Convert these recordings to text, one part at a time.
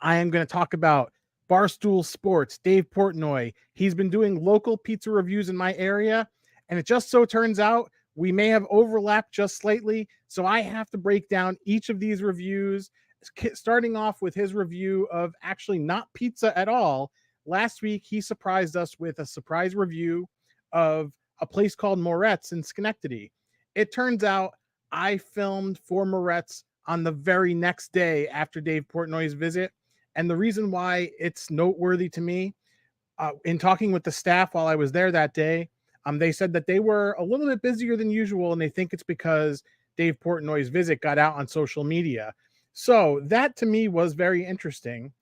I am going to talk about Barstool Sports, Dave Portnoy. He's been doing local pizza reviews in my area, and it just so turns out we may have overlapped just slightly. So I have to break down each of these reviews, starting off with his review of actually not pizza at all. Last week, he surprised us with a surprise review of a place called Morrette's in Schenectady. It turns out I filmed for Morrette's on the very next day after Dave Portnoy's visit. And the reason why it's noteworthy to me, in talking with the staff while I was there that day, they said that they were a little bit busier than usual, and they think it's because Dave Portnoy's visit got out on social media. So that to me was very interesting.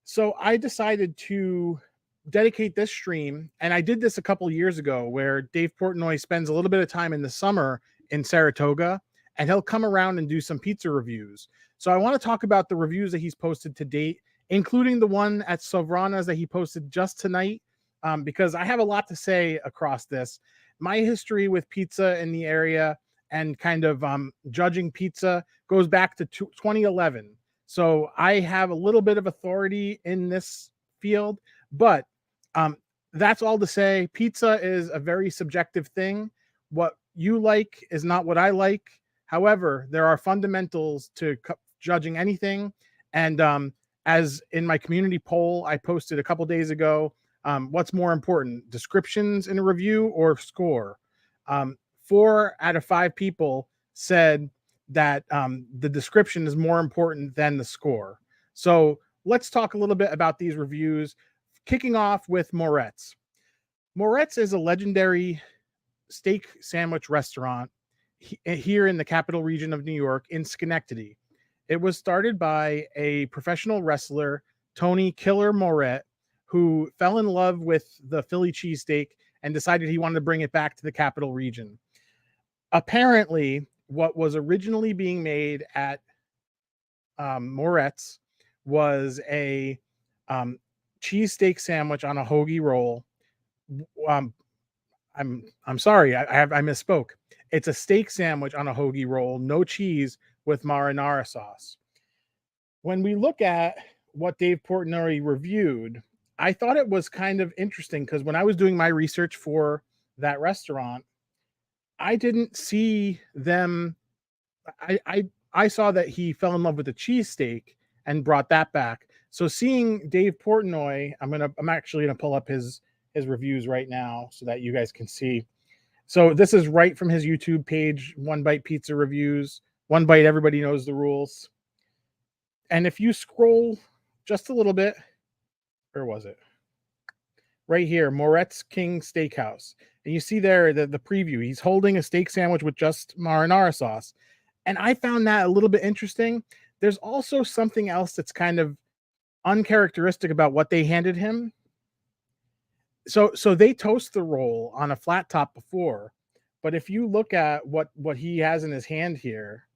So I decided to dedicate this stream, and I did this a couple years ago, where Dave Portnoy spends a little bit of time in the summer in Saratoga, and he'll come around and do some pizza reviews. So I want to talk about the reviews that he's posted to date, including the one at Sovrana's that he posted just tonight, because I have a lot to say across this. My history with pizza in the area and kind of judging pizza goes back to 2011. So I have a little bit of authority in this field, but that's all to say, pizza is a very subjective thing. What you like is not what I like. However, there are fundamentals to judging anything. And as in my community poll I posted a couple days ago, what's more important, descriptions in a review or score? 4 out of 5 people said that the description is more important than the score. So let's talk a little bit about these reviews, kicking off with Morrette's. Morrette's is a legendary steak sandwich restaurant here in the capital region of New York in Schenectady. It was started by a professional wrestler, Tony Killer Morrette, who fell in love with the Philly cheesesteak and decided he wanted to bring it back to the capital region. Apparently, what was originally being made at Morrette's was a cheesesteak sandwich on a hoagie roll. I'm sorry, I misspoke. It's a steak sandwich on a hoagie roll, no cheese, with marinara sauce. When we look at what Dave Portnoy reviewed, I thought it was kind of interesting because when I was doing my research for that restaurant, I didn't see them. I saw that he fell in love with the cheesesteak and brought that back. So seeing Dave Portnoy, I'm actually gonna pull up his reviews right now so that you guys can see. So this is right from his YouTube page, One Bite Pizza Reviews. One Bite, everybody knows the rules. And if you scroll just a little bit, where was it? Right here, Morrette's King Steakhouse. And you see there the preview. He's holding a steak sandwich with just marinara sauce. And I found that a little bit interesting. There's also something else that's kind of uncharacteristic about what they handed him. So they toast the roll on a flat top before, but if you look at what he has in his hand here,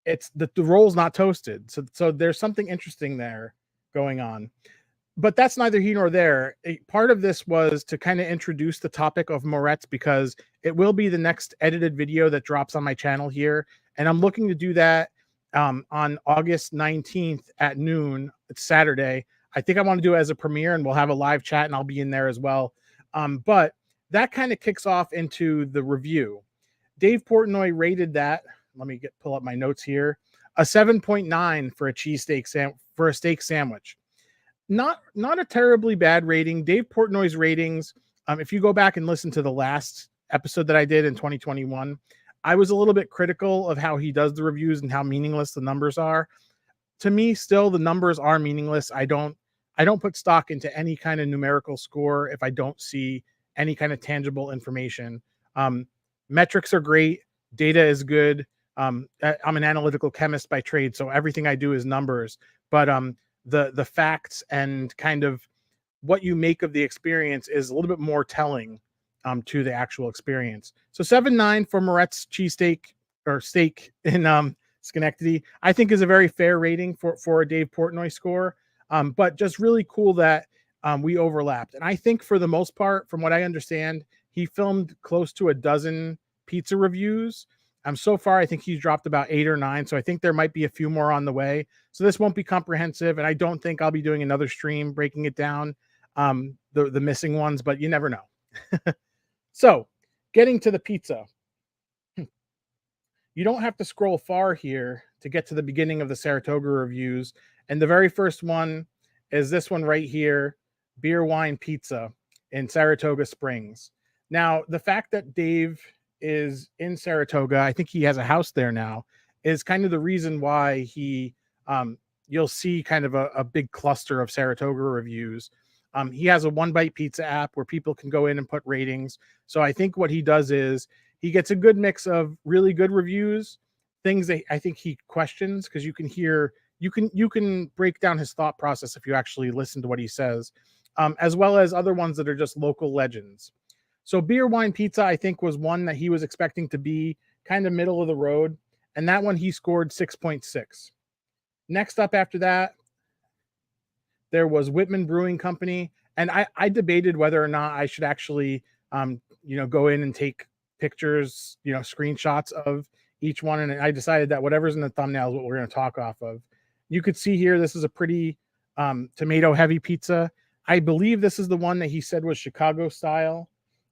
it's the roll's not toasted. So there's something interesting there going on. But that's neither here nor there. Part of this was to kind of introduce the topic of Morrette's because it will be the next edited video that drops on my channel here. And I'm looking to do that on August 19th at noon. It's Saturday. I think I want to do it as a premiere, and we'll have a live chat, and I'll be in there as well. But that kind of kicks off into the review. Dave Portnoy rated that. Let me pull up my notes here. A 7.9 for a cheesesteak for a steak sandwich. Not a terribly bad rating. Dave Portnoy's ratings, if you go back and listen to the last episode that I did in 2021, I was a little bit critical of how he does the reviews and how meaningless the numbers are. To me, still, the numbers are meaningless. I don't put stock into any kind of numerical score if I don't see any kind of tangible information. Metrics are great. Data is good. I'm an analytical chemist by trade, so everything I do is numbers. But the facts and kind of what you make of the experience is a little bit more telling to the actual experience. So 7.9 for Morrette's cheesesteak or steak in Schenectady, I think is a very fair rating for a Dave Portnoy score. But just really cool that we overlapped. And I think for the most part, from what I understand, he filmed close to a dozen pizza reviews. So far, I think he's dropped about 8 or 9. So I think there might be a few more on the way. So this won't be comprehensive. And I don't think I'll be doing another stream breaking it down, the missing ones, but you never know. So getting to the pizza. You don't have to scroll far here to get to the beginning of the Saratoga reviews. And the very first one is this one right here, Beer Wine Pizza in Saratoga Springs. Now, the fact that Dave is in Saratoga, I think he has a house there now, is kind of the reason why you'll see kind of a big cluster of Saratoga reviews. He has a One Bite Pizza app where people can go in and put ratings. So I think what he does is he gets a good mix of really good reviews, things that I think he questions, because you can hear, you can break down his thought process if you actually listen to what he says, as well as other ones that are just local legends. So Beer Wine Pizza, I think, was one that he was expecting to be kind of middle of the road, and that one he scored 6.6. Next up after that, there was Whitman Brewing Company, and I debated whether or not I should actually go in and take pictures, screenshots of each one, and I decided that whatever's in the thumbnail is what we're going to talk off of. You could see here, this is a pretty tomato heavy pizza. I believe this is the one that he said was Chicago style,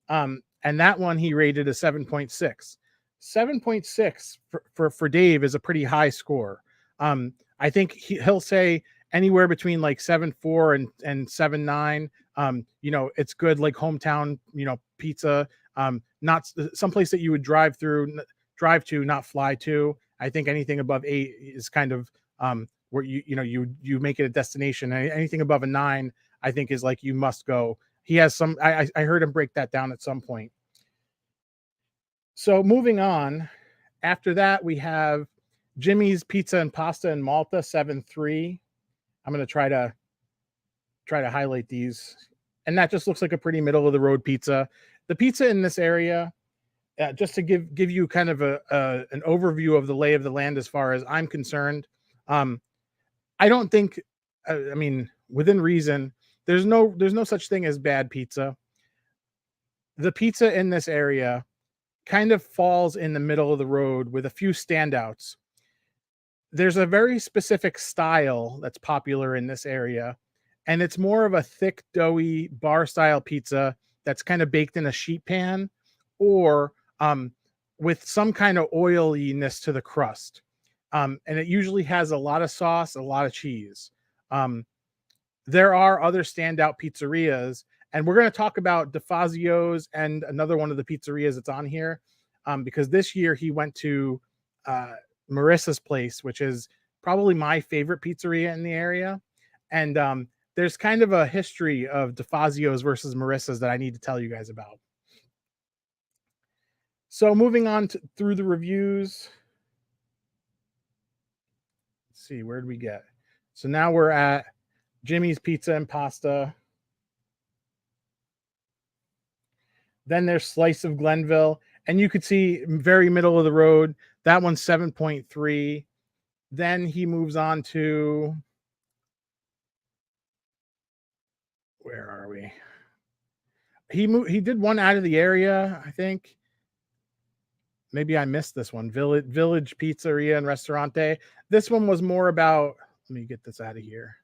and that one he rated a 7.6. 7.6 for Dave is a pretty high score. I think he'll say anywhere between like 7.4 and 7.9. It's good, like hometown, pizza. Not someplace that you would drive to, not fly to. I think anything above 8 is kind of where you make it a destination. Anything above a 9, I think, is like you must go. He has some. I heard him break that down at some point. So moving on, after that we have Jimmy's Pizza and Pasta in Malta, 7.3. I'm going to try to highlight these, and that just looks like a pretty middle of the road pizza. The pizza in this area, just to give you kind of an overview of the lay of the land as far as I'm concerned. I don't think, I mean, within reason, there's no such thing as bad pizza. The pizza in this area kind of falls in the middle of the road with a few standouts. There's a very specific style that's popular in this area, and it's more of a thick, doughy bar style pizza that's kind of baked in a sheet pan, or with some kind of oiliness to the crust. And it usually has a lot of sauce, a lot of cheese. There are other standout pizzerias, and we're going to talk about DeFazio's and another one of the pizzerias that's on here, because this year he went to Marissa's place, which is probably my favorite pizzeria in the area. And there's kind of a history of DeFazio's versus Marissa's that I need to tell you guys about. So moving on through the reviews. Let's see, where did we get? So now we're at Jimmy's Pizza and Pasta. Then there's Slice of Glenville, and you could see very middle of the road. That one's 7.3. Then he moves on to, where are we? He did one out of the area, I think. Maybe I missed this one. Village Pizzeria and Restaurante. This one was more about, let me get this out of here.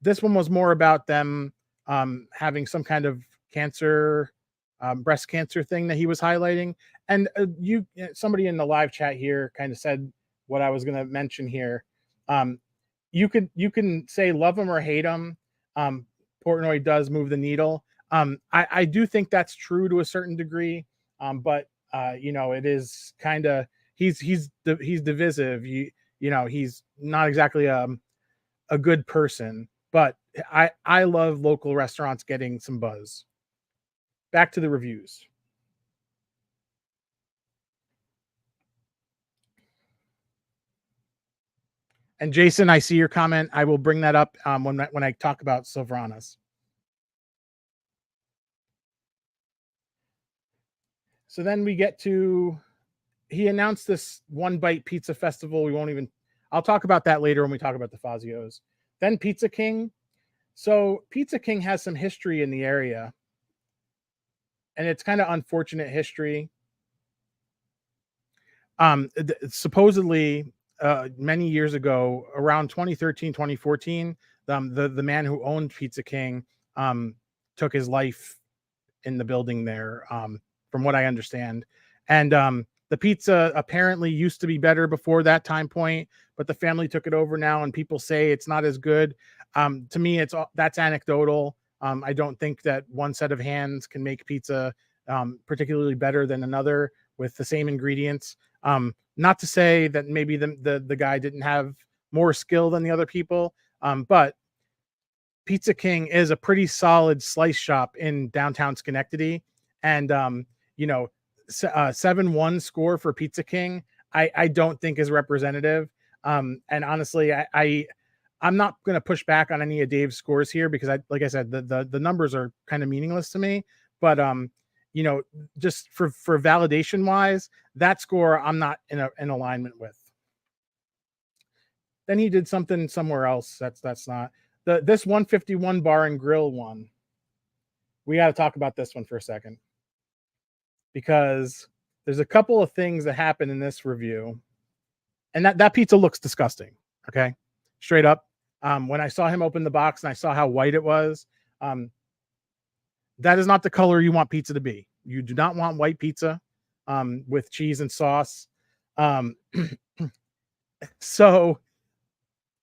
This one was more about them having some kind of cancer, breast cancer thing that he was highlighting. And somebody in the live chat here kind of said what I was going to mention here. You can say love them or hate them. Portnoy does move the needle. I do think that's true to a certain degree, but it is kind of, he's divisive. He's not exactly a good person, but I love local restaurants getting some buzz. Back to the reviews. And Jason, I see your comment. I will bring that up when I talk about Sovrana's. So then we get to, he announced this One Bite Pizza Festival. I'll talk about that later when we talk about the Fazio's. Then Pizza King. So Pizza King has some history in the area, and it's kind of unfortunate history. Supposedly, many years ago, around 2013, 2014, the man who owned Pizza King um, took his life in the building there, from what I understand. And the pizza apparently used to be better before that time point, but the family took it over now, and people say it's not as good. To me, that's anecdotal. I don't think that one set of hands can make pizza particularly better than another with the same ingredients. Not to say that maybe the guy didn't have more skill than the other people, but Pizza King is a pretty solid slice shop in downtown Schenectady, and 7-1 score for Pizza King, I don't think is representative. And honestly, I'm not going to push back on any of Dave's scores here because like I said, the numbers are kind of meaningless to me. But just for validation wise, that score I'm not in alignment with. Then he did something somewhere else. That's not this 151 bar and grill one. We got to talk about this one for a second because there's a couple of things that happen in this review, and that pizza looks disgusting. Okay, straight up. When I saw him open the box and I saw how white it was, that is not the color you want pizza to be. You do not want white pizza with cheese and sauce. So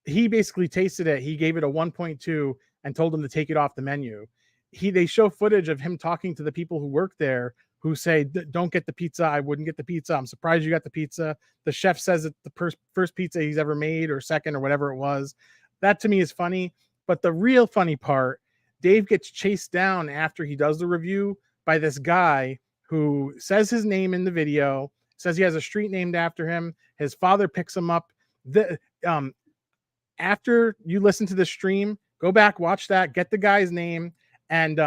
he basically tasted it. He gave it a 1.2 and told him to take it off the menu. They show footage of him talking to the people who work there who say, don't get the pizza. I wouldn't get the pizza. I'm surprised you got the pizza. The chef says it's the first pizza he's ever made, or second, or whatever it was. That to me is funny. But the real funny part, Dave gets chased down after he does the review by this guy who says his name in the video, says he has a street named after him. His father picks him up. After you listen to the stream, go back, watch that, get the guy's name, and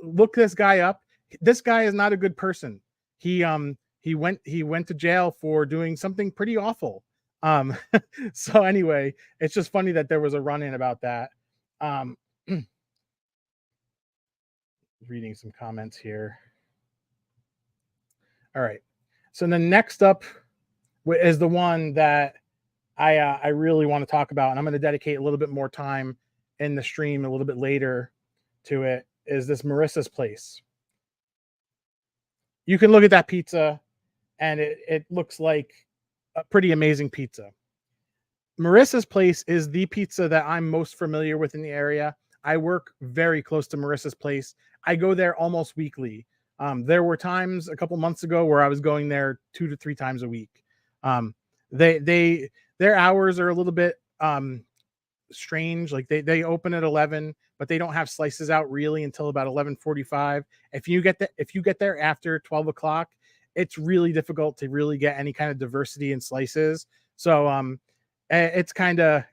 look this guy up. This guy is not a good person. He went to jail for doing something pretty awful. So anyway, it's just funny that there was a run-in about that. Reading some comments here. All right. So the next up is the one that I really want to talk about, and I'm going to dedicate a little bit more time in the stream a little bit later to it, is this Marissa's Place. You can look at that pizza, and it looks like a pretty amazing pizza. Marissa's Place is the pizza that I'm most familiar with in the area. I work very close to Marissa's Place. I go there almost weekly. There were times a couple months ago where I was going there 2 to 3 times a week. Their hours are a little bit strange. Like they open at 11, but they don't have slices out really until about 11:45. If you get there after 12 o'clock, it's really difficult to really get any kind of diversity in slices. So it's kind of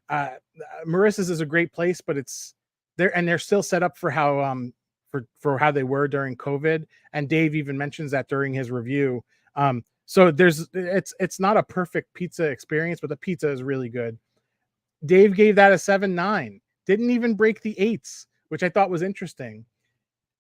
Marissa's is a great place, but they're still set up for how for how they were during COVID. And Dave even mentions that during his review. So it's not a perfect pizza experience, but the pizza is really good. Dave gave that a 7.9. Didn't even break the 8s, which I thought was interesting.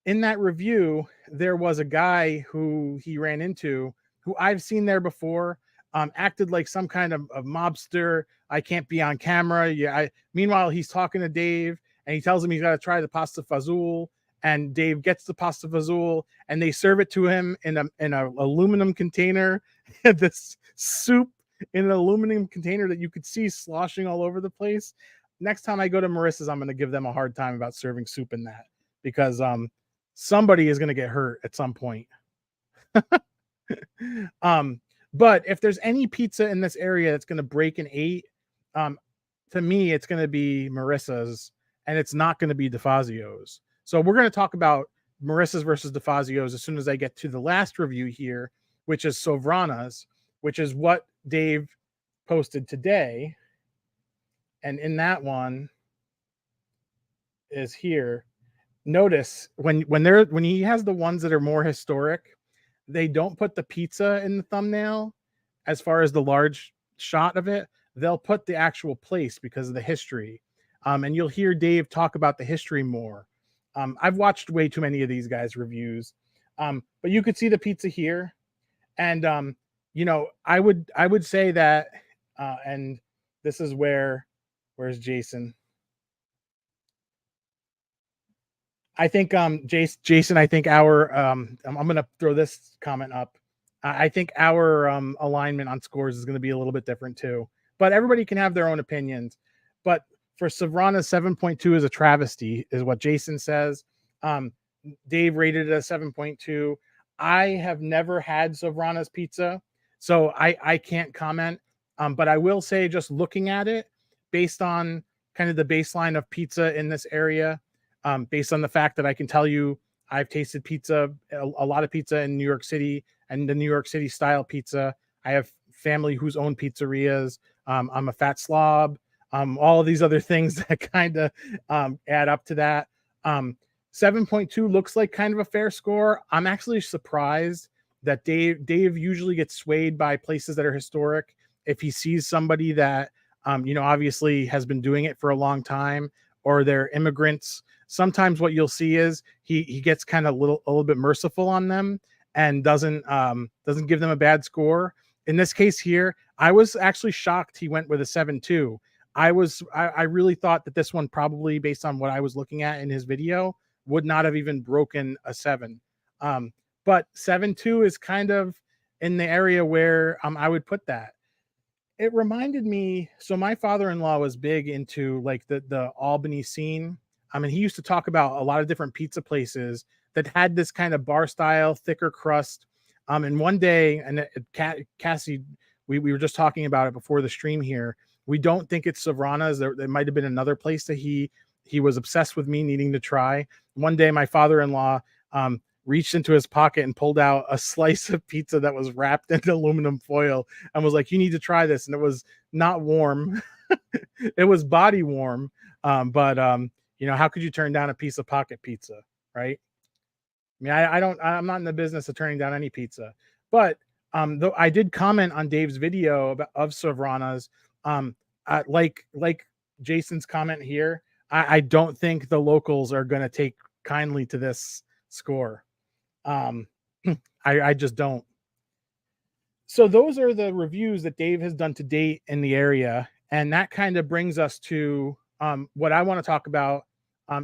In that review, there was a guy who he ran into who I've seen there before, acted like some kind of mobster. I can't be on camera. Yeah. Meanwhile, he's talking to Dave, and he tells him he's got to try the pasta fazool. And Dave gets the pasta fazool, and they serve it to him in an aluminum container. This soup in an aluminum container that you could see sloshing all over the place. Next time I go to Marissa's, I'm going to give them a hard time about serving soup in that, because somebody is going to get hurt at some point. But if there's any pizza in this area that's going to break an 8, to me, it's going to be Marissa's, and it's not going to be DeFazio's. So we're going to talk about Marissa's versus DeFazio's as soon as I get to the last review here, which is Sovrana's, which is what Dave posted today. And in that one is here. Notice when he has the ones that are more historic, they don't put the pizza in the thumbnail as far as the large shot of it. They'll put the actual place because of the history. And you'll hear Dave talk about the history more. I've watched way too many of these guys' reviews. But you could see the pizza here, and I would say that, and this is where's Jason? I think Jason, I think our I'm gonna throw this comment up. I think our alignment on scores is gonna be a little bit different too. But everybody can have their own opinions. But for Savrana, 7.2 is a travesty, is what Jason says. Um, Dave rated it a 7.2. I have never had Savrana's pizza, so I can't comment. But I will say, just looking at it, based on kind of the baseline of pizza in this area, based on the fact that I can tell you I've tasted pizza, a lot of pizza in New York City and the New York City style pizza. I have family who's own pizzerias. I'm a fat slob. All of these other things that kind of add up to that. 7.2 looks like kind of a fair score. I'm actually surprised that Dave usually gets swayed by places that are historic. If he sees somebody that obviously has been doing it for a long time, or they're immigrants, sometimes what you'll see is he gets kind of a little bit merciful on them and doesn't give them a bad score. In this case here, I was actually shocked he went with a 7.2. I really thought that this one, probably based on what I was looking at in his video, would not have even broken a 7. But 7.2 is kind of in the area where I would put that. It reminded me, so my father-in-law was big into like the Albany scene. I mean, he used to talk about a lot of different pizza places that had this kind of bar style, thicker crust. And one day, and Cassie, we were just talking about it before the stream here. We don't think it's Savrana's. There might have been another place that he was obsessed with me needing to try. One day, my father-in-law reached into his pocket and pulled out a slice of pizza that was wrapped in aluminum foil and was like, "You need to try this." And it was not warm. It was body warm. But how could you turn down a piece of pocket pizza, right? I mean, I'm not in the business of turning down any pizza, but though I did comment on Dave's video of Savrana's, like Jason's comment here, I don't think the locals are going to take kindly to this score. I just don't. So those are the reviews that Dave has done to date in the area, and that kind of brings us to what I want to talk about,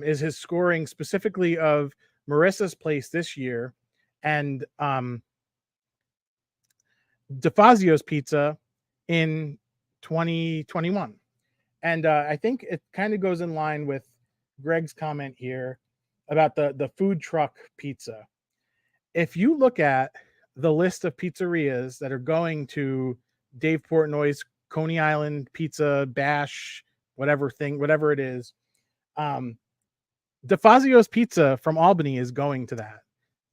is his scoring specifically of Marissa's place this year and DeFazio's pizza in 2021. And I think it kind of goes in line with Greg's comment here about the food truck pizza. If you look at the list of pizzerias that are going to Dave Portnoy's Coney Island Pizza Bash, whatever it is, DeFazio's Pizza from Albany is going to that.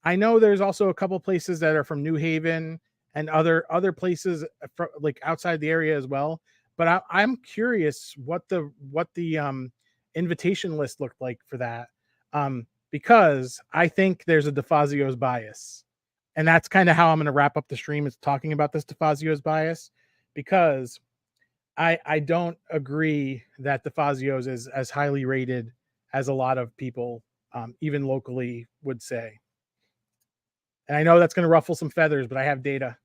I know there's also a couple places that are from New Haven and other places like outside the area as well. But I'm curious what the invitation list looked like for that, because I think there's a DeFazio's bias, and that's kind of how I'm going to wrap up the stream, is talking about this DeFazio's bias, because I don't agree that DeFazio's is as highly rated as a lot of people, even locally, would say. And I know that's going to ruffle some feathers, but I have data.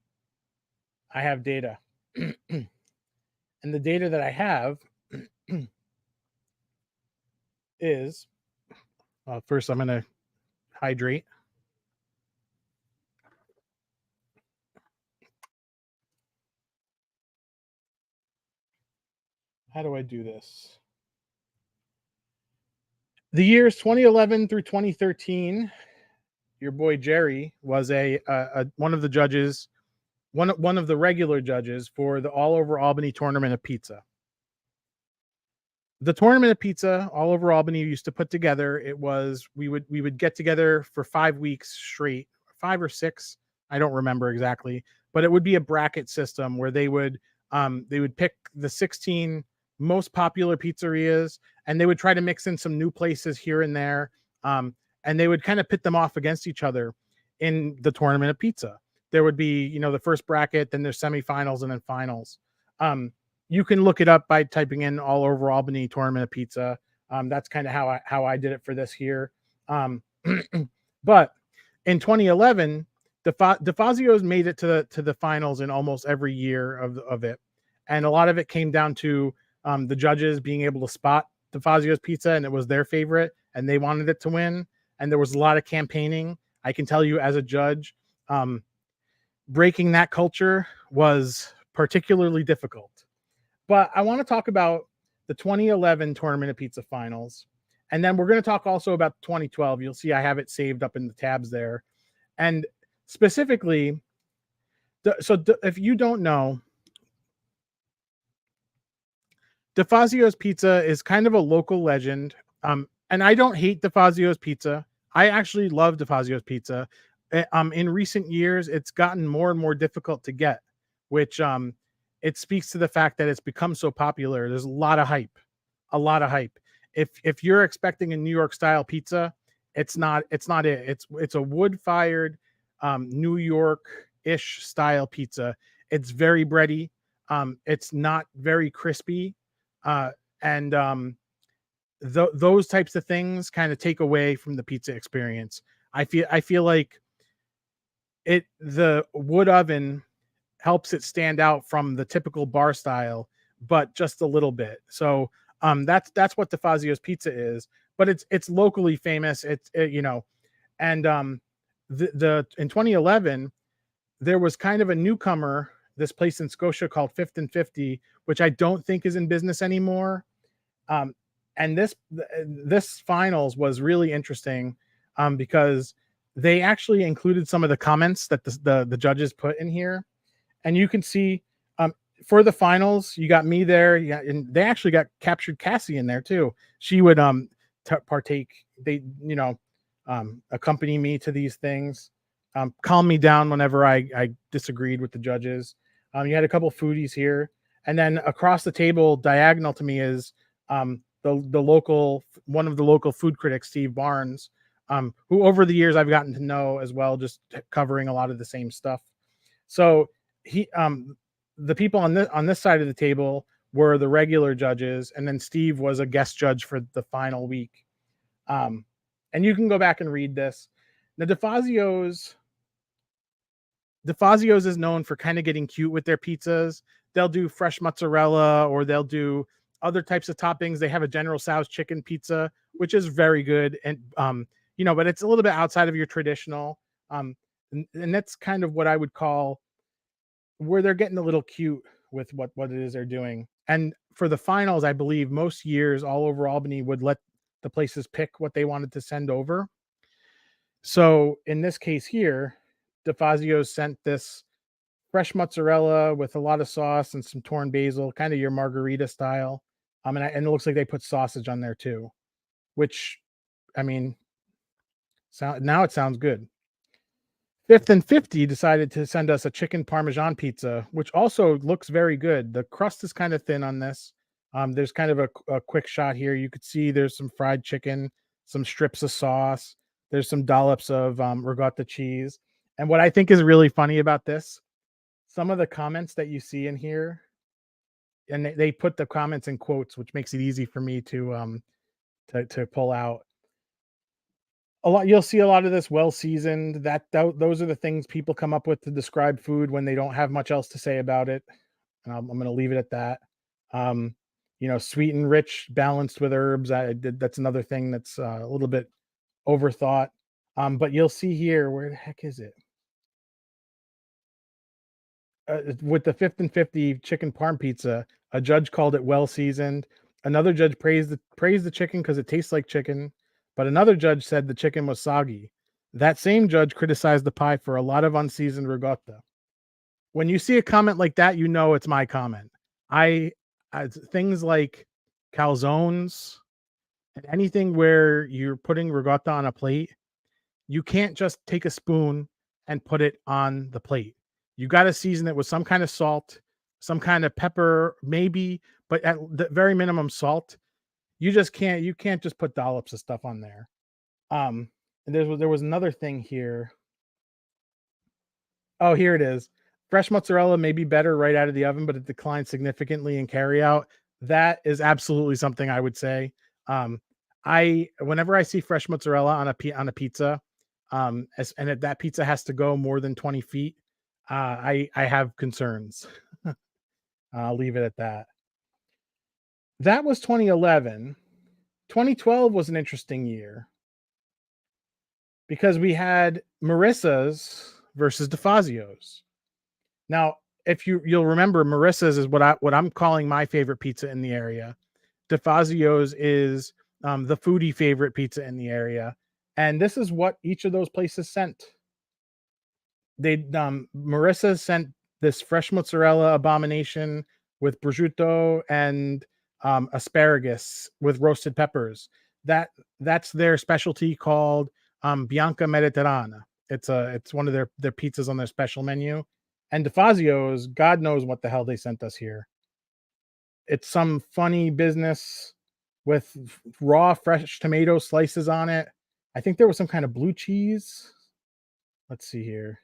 And the data that I have is, first I'm going to hydrate. How do I do this? The years 2011 through 2013, your boy Jerry was a one of the judges, one of the regular judges for the All Over Albany Tournament of Pizza. The Tournament of Pizza All Over Albany used to put together, it was, we would get together for 5 weeks straight, 5 or 6, I don't remember exactly, but it would be a bracket system where they would pick the 16 most popular pizzerias, and they would try to mix in some new places here and there, and they would kind of pit them off against each other in the Tournament of Pizza. There would be, the first bracket, then there's semifinals, and then finals. You can look it up by typing in All Over Albany Tournament of Pizza. That's kind of how I did it for this here. But In 2011, DeFazio's made it to the finals in almost every year of it, and a lot of it came down to the judges being able to spot DeFazio's pizza, and it was their favorite, and they wanted it to win. And there was a lot of campaigning. I can tell you, as a judge, breaking that culture was particularly difficult. But I want to talk about the 2011 Tournament of Pizza Finals. And then we're going to talk also about 2012. You'll see I have it saved up in the tabs there. And specifically, if you don't know, DeFazio's Pizza is kind of a local legend. And I don't hate DeFazio's Pizza. I actually love DeFazio's Pizza. In recent years, it's gotten more and more difficult to get, which it speaks to the fact that it's become so popular. There's a lot of hype. If you're expecting a New York style pizza, it's not it. It's a wood-fired New York-ish style pizza. It's very bready. It's not very crispy. And those types of things kind of take away from the pizza experience. I feel like the wood oven helps it stand out from the typical bar style, but just a little bit. So that's what DeFazio's Pizza is, but it's locally famous. And in 2011 there was kind of a newcomer, this place in Scotia called Fifth and 50, which I don't think is in business anymore. And this finals was really interesting because they actually included some of the comments that the judges put in here, and you can see for the finals you got me there. Yeah, and they actually got captured Cassie in there too. She would partake. They accompany me to these things, calm me down whenever I disagreed with the judges. You had a couple foodies here, and then across the table, diagonal to me, is the local, one of the local food critics, Steve Barnes, who over the years I've gotten to know as well, just covering a lot of the same stuff. So the people on this side of the table were the regular judges, and then Steve was a guest judge for the final week. And you can go back and read this. Now, DeFazio's is known for kind of getting cute with their pizzas. They'll do fresh mozzarella, or they'll do other types of toppings. They have a General Tso's chicken pizza, which is very good, and but it's a little bit outside of your traditional. And that's kind of what I would call where they're getting a little cute with what it is they're doing. And for the finals, I believe most years all over Albany would let the places pick what they wanted to send over. So in this case here, DeFazio sent this fresh mozzarella with a lot of sauce and some torn basil, kind of your margarita style. And it looks like they put sausage on there too, which, I mean, now it sounds good. Fifth and 50 decided to send us a chicken Parmesan pizza, which also looks very good. The crust is kind of thin on this. There's kind of a quick shot here. You could see there's some fried chicken, some strips of sauce. There's some dollops of ricotta cheese. And what I think is really funny about this, some of the comments that you see in here, and they put the comments in quotes, which makes it easy for me to pull out. You'll see a lot of this well seasoned. Those are the things people come up with to describe food when they don't have much else to say about it. And I'm going to leave it at that. Sweet and rich, balanced with herbs. That's another thing that's a little bit overthought. But you'll see here, where the heck is it? With the Fifth and 50 chicken parm pizza, a judge called it well seasoned. Another judge praised the chicken because it tastes like chicken, but another judge said the chicken was soggy. That same judge criticized the pie for a lot of unseasoned ricotta. When you see a comment like that, you know it's my comment. Things like calzones and anything where you're putting ricotta on a plate, you can't just take a spoon and put it on the plate. You got to season it with some kind of salt, some kind of pepper, maybe, but at the very minimum salt. You can't just put dollops of stuff on there. And there was another thing here. Oh, here it is. Fresh mozzarella may be better right out of the oven, but it declines significantly in carry out. That is absolutely something I would say. Whenever I see fresh mozzarella on a pizza, And if that pizza has to go more than 20 feet, I have concerns. I'll leave it at that. That was 2011. 2012 was an interesting year because we had Marissa's versus DeFazio's. Now, if you'll remember, Marissa's is what I'm calling my favorite pizza in the area. DeFazio's is the foodie favorite pizza in the area, and this is what each of those places sent. Marissa sent this fresh mozzarella abomination with prosciutto and asparagus with roasted peppers. That's their specialty called Bianca Mediterrana. It's one of their pizzas on their special menu. And DeFazio's, God knows what the hell they sent us here. It's some funny business with raw fresh tomato slices on it. I think there was some kind of blue cheese. Let's see here.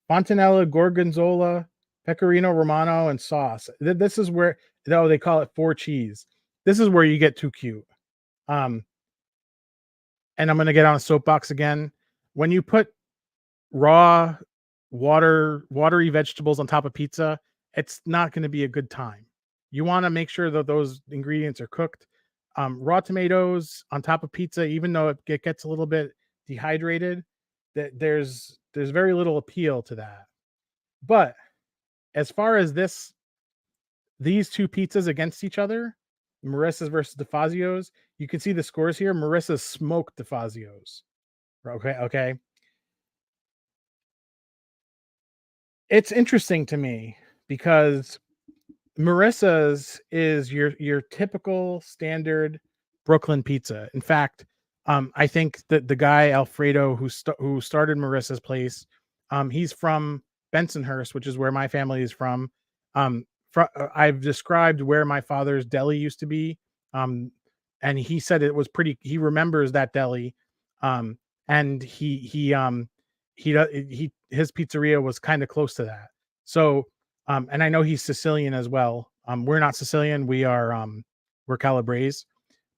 Fontanella, gorgonzola, pecorino romano, and sauce. This is where, though they call it 4 cheese. This is where you get too cute. And I'm going to get on a soapbox again. When you put raw watery vegetables on top of pizza, it's not going to be a good time. You want to make sure that those ingredients are cooked. Raw tomatoes on top of pizza, even though it gets a little bit dehydrated, that there's very little appeal to that. But as far as these two pizzas against each other, Marissa's versus DeFazio's, you can see the scores here. Marissa smoked DeFazio's. Okay. It's interesting to me because Marissa's is your typical standard Brooklyn pizza. In fact, I think that the guy Alfredo who started Marissa's place, he's from Bensonhurst, which is where my family is from. I've described where my father's deli used to be, and he said it was pretty. He remembers that deli, and his pizzeria was kind of close to that. So, and I know he's Sicilian as well. We're not Sicilian. We're Calabrese,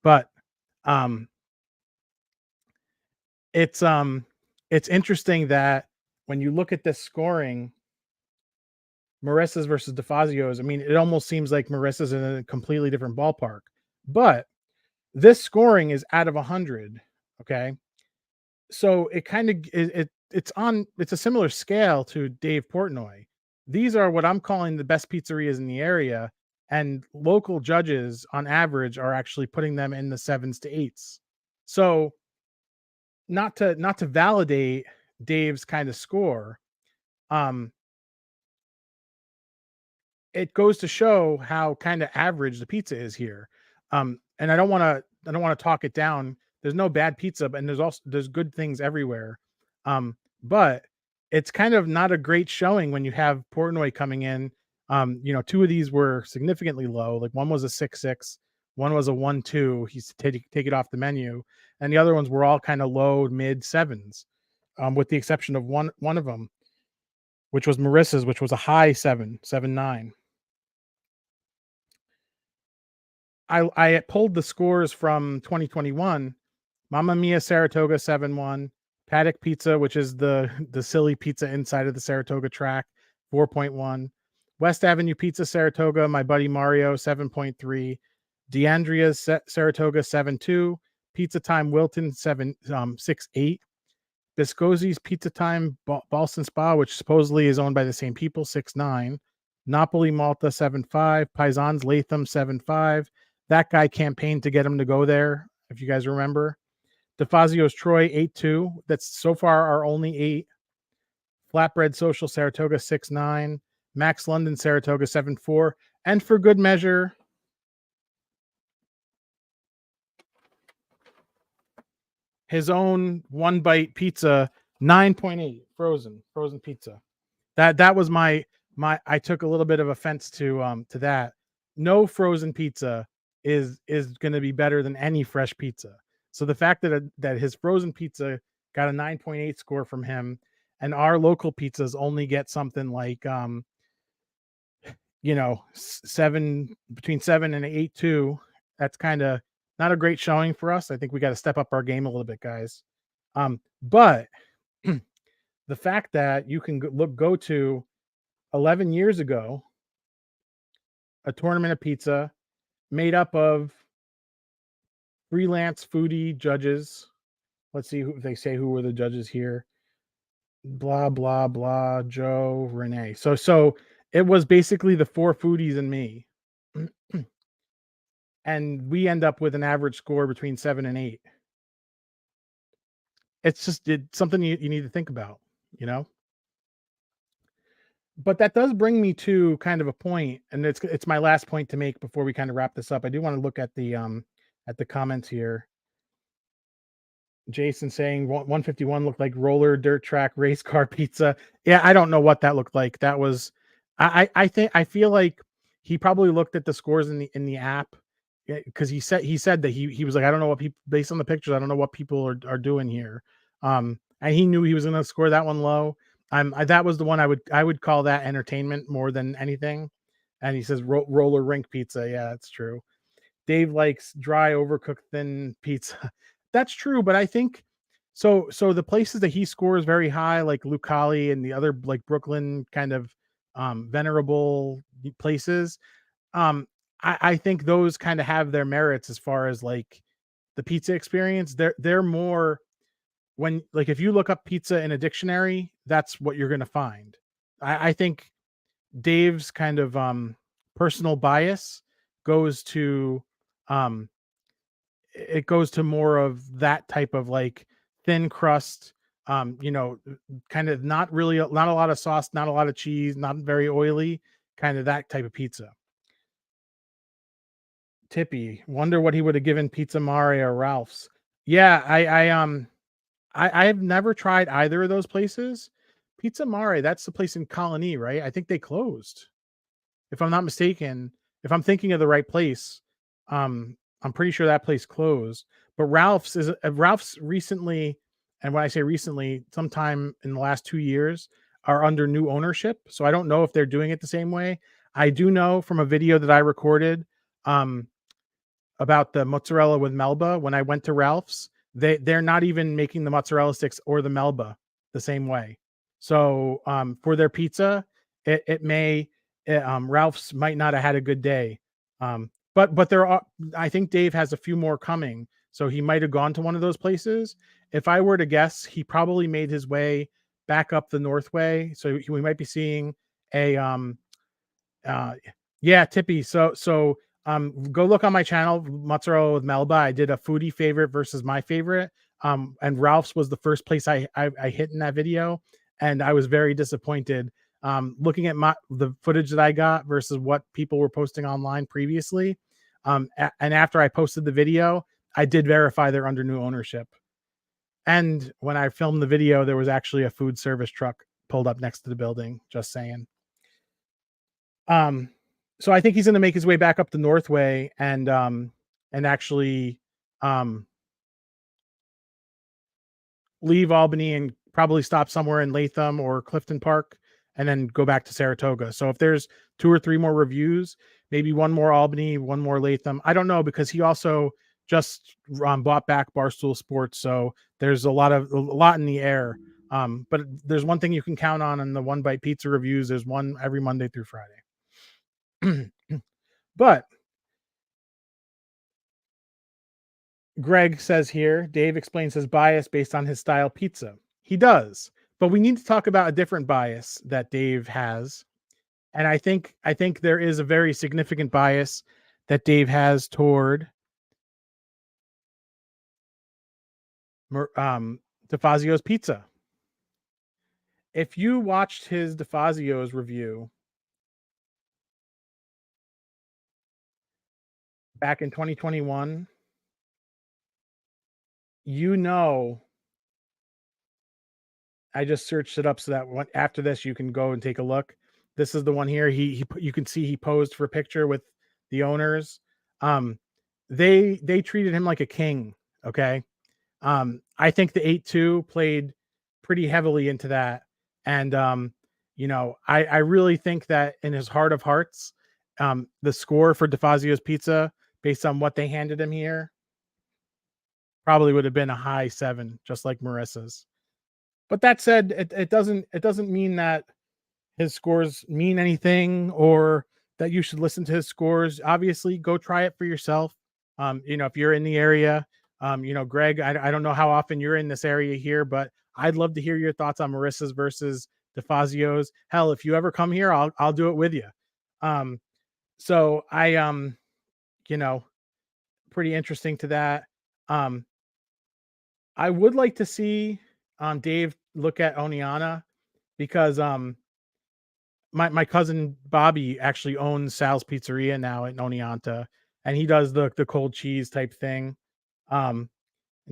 but it's interesting that when you look at this scoring, Marissa's versus DeFazio's, I mean, it almost seems like Marissa's in a completely different ballpark, but this scoring is out of 100. Okay. So it kind of, it's a similar scale to Dave Portnoy. These are what I'm calling the best pizzerias in the area, and local judges on average are actually putting them in the 7s to 8s. So not to validate Dave's kind of score, it goes to show how kind of average the pizza is here. And I don't want to talk it down. There's no bad pizza, and there's good things everywhere. But it's kind of not a great showing when you have Portnoy coming in. 2 of these were significantly low. Like one was a 6.6, one was a 1.2. He's take it off the menu, and the other ones were all kind of low mid 7s, with the exception of one of them, which was Marissa's, which was a high 7.9. I pulled the scores from 2021. Mamma Mia Saratoga 7.1, Paddock Pizza, which is the silly pizza inside of the Saratoga track, 4.1, West Avenue Pizza Saratoga, my buddy Mario 7.3, DeAndrea's Saratoga 7.2, Pizza Time Wilton 6.8, Biscosi's Pizza Time Boston Spa, which supposedly is owned by the same people, 6.9, Napoli Malta 7.5, Paisan's Latham 7.5. That guy campaigned to get him to go there, if you guys remember. DeFazio's Troy 8.2. That's so far our only 8. Flatbread Social Saratoga 6.9. Max London Saratoga 7.4. And for good measure, his own One Bite Pizza 9.8 frozen pizza. That was my I took a little bit of offense to that. No frozen pizza is going to be better than any fresh pizza. So the fact that his frozen pizza got a 9.8 score from him, and our local pizzas only get something like 7, between 7 and 8.2, that's kind of not a great showing for us. I think we got to step up our game a little bit, guys. But the fact that you can go to 11 years ago, a tournament of pizza made up of freelance foodie judges. Let's see who they say who were the judges here. Blah blah blah. Joe, Renee. So it was basically the four foodies and me, and we end up with an average score between 7 and 8. It's just something you need to think about, you know. But that does bring me to kind of a point, and it's my last point to make before we kind of wrap this up. I do want to look at the comments here. Jason saying 151 looked like roller dirt track race car pizza. Yeah, I don't know what that looked like. That was I think I feel like he probably looked at the scores in the app, because he said that he was like, I don't know what people, based on the pictures, I don't know what people are doing here. And he knew he was going to score that one low. That was the one I would call that entertainment more than anything. And he says roller rink pizza. Yeah, that's true. Dave likes dry, overcooked, thin pizza. That's true, but I think so. So the places that he scores very high, like Lucali and the other like Brooklyn kind of venerable places, um, I think those kind of have their merits as far as like the pizza experience. They're more, when like if you look up pizza in a dictionary, that's what you're gonna find. I think Dave's kind of personal bias goes to um it goes to more of that type of like thin crust, kind of not really not a lot of sauce, not a lot of cheese, not very oily, kind of that type of pizza. Tippy, wonder what he would have given Pizza Mare or Ralph's. Yeah, I have never tried either of those places. Pizza Mare, that's the place in Colony, right? I think they closed, if I'm not mistaken. If I'm thinking of the right place, I'm pretty sure that place closed. But Ralph's recently, and when I say recently, sometime in the last 2 years, are under new ownership. So I don't know if they're doing it the same way. I do know from a video that I recorded, um, about the mozzarella with Melba. When I went to Ralph's, they're not even making the mozzarella sticks or the Melba the same way. So for their pizza, it may Ralph's might not have had a good day. But there are, I think Dave has a few more coming, so he might have gone to one of those places. If I were to guess, he probably made his way back up the Northway, so we might be seeing a uh, yeah, Tippy. So go look on my channel, Mozzarella with Melba. I did a foodie favorite versus my favorite. And Ralph's was the first place I hit in that video, and I was very disappointed. Looking at the footage that I got versus what people were posting online previously. And after I posted the video, I did verify they're under new ownership. And when I filmed the video, there was actually a food service truck pulled up next to the building. Just saying. Um, so I think he's going to make his way back up the Northway and actually um leave Albany and probably stop somewhere in Latham or Clifton Park and then go back to Saratoga. So if there's 2 or 3 more reviews, maybe one more Albany, one more Latham. I don't know, because he also just bought back Barstool Sports, so there's a lot in the air. But there's one thing you can count on in the One Bite Pizza reviews. There's one every Monday through Friday. But Greg says here, Dave explains his bias based on his style pizza. He does, but we need to talk about a different bias that Dave has. And I think there is a very significant bias that Dave has toward DeFazio's pizza. If you watched his DeFazio's review back in 2021, you know, I just searched it up so that after this you can go and take a look. This is the one here. You can see he posed for a picture with the owners. They treated him like a king. Okay. I think the 8-2 played pretty heavily into that. And I really think that in his heart of hearts, the score for DeFazio's pizza, based on what they handed him here, probably would have been a high 7, just like Marissa's. But that said, it doesn't mean that his scores mean anything or that you should listen to his scores. Obviously, go try it for yourself. If you're in the area, Greg, I don't know how often you're in this area here, but I'd love to hear your thoughts on Marissa's versus DeFazio's. Hell, if you ever come here, I'll do it with you. So I you know, pretty interesting to that. Um, I would like to see Dave look at Oniana because my cousin Bobby actually owns Sal's Pizzeria now at Oneonta, and he does the cold cheese type thing. And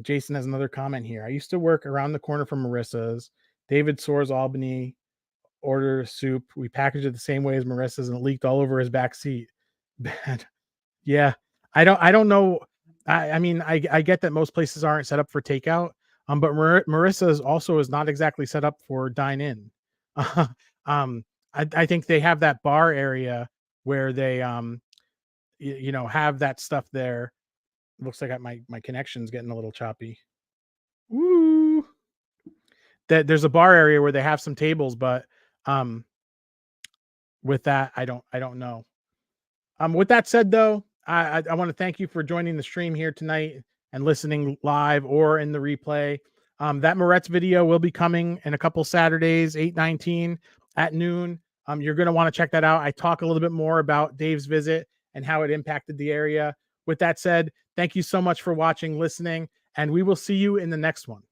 Jason has another comment here. I used to work around the corner from Marissa's. David Soares Albany order soup. We packaged it the same way as Marissa's, and it leaked all over his back seat. Bad. Yeah, I don't know. I mean, I get that most places aren't set up for takeout, but Marissa's also is not exactly set up for dine in. um, I think they have that bar area where they have that stuff there. Looks like my connection's getting a little choppy. Woo! That there's a bar area where they have some tables, but um, with that, I don't know. With that said, though, I want to thank you for joining the stream here tonight and listening live or in the replay. That Morrette's video will be coming in a couple Saturdays, 8/19 at noon. You're going to want to check that out. I talk a little bit more about Dave's visit and how it impacted the area. With that said, thank you so much for watching, listening, and we will see you in the next one.